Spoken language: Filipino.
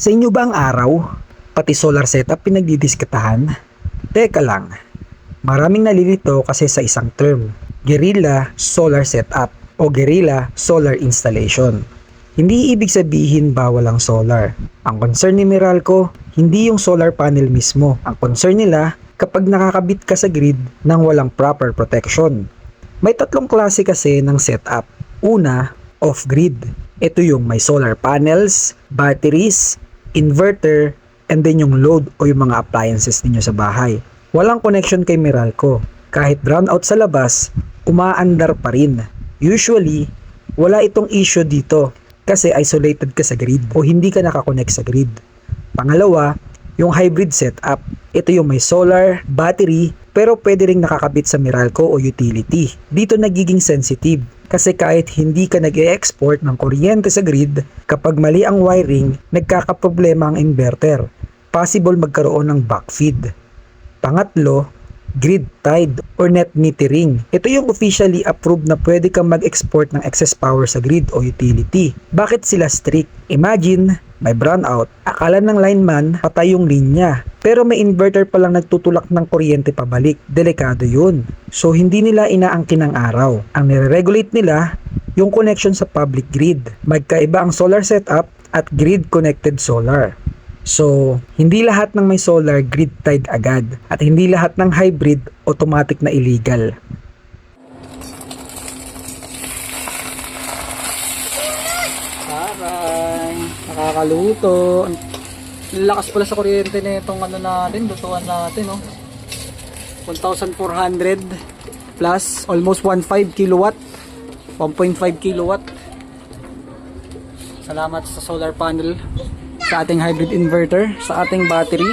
Sa inyo ba ang araw? Pati solar setup pinagdidiskitahan? Teka lang, maraming nalilito kasi sa isang term, guerrilla solar setup o guerrilla solar installation. Hindi ibig sabihin bawal ang solar. Ang concern ni Meralco, hindi yung solar panel mismo. Ang concern nila, kapag nakakabit ka sa grid nang walang proper protection. May tatlong klase kasi ng setup. Una, off-grid. Ito yung may solar panels, batteries, inverter, and then yung load o yung mga appliances ninyo sa bahay. Walang connection kay Meralco. Kahit brownout sa labas, umaandar pa rin. Usually, wala itong issue dito kasi isolated ka sa grid o hindi ka nakakonect sa grid. Pangalawa, yung hybrid setup. Ito yung may solar, battery, pero pwede ring nakakabit sa Meralco o utility. Dito nagiging sensitive kasi kahit hindi ka nag-e-export ng kuryente sa grid, kapag mali ang wiring, nagkakaproblema ang inverter. Possible magkaroon ng backfeed. Pangatlo, grid tied or net metering. Ito yung officially approved na pwede kang mag-export ng excess power sa grid o utility. Bakit sila strict? Imagine, may brownout. Akala ng lineman, patay yung linya. Pero may inverter palang nagtutulak ng kuryente pabalik. Delikado yun. So hindi nila inaangkin ng araw. Ang nire-regulate nila, yung connection sa public grid. Magkaiba ang solar setup at grid-connected solar. So, hindi lahat ng may solar grid tied agad at hindi lahat ng hybrid automatic na illegal. Aray, nakakaluto. Ang lakas pala sa kuryente na itong ano natin, lutuan natin, no? 1,400 plus almost 1.5 kilowatt. 1.5 kilowatt. Salamat sa solar panel, sa ating hybrid inverter, sa ating battery.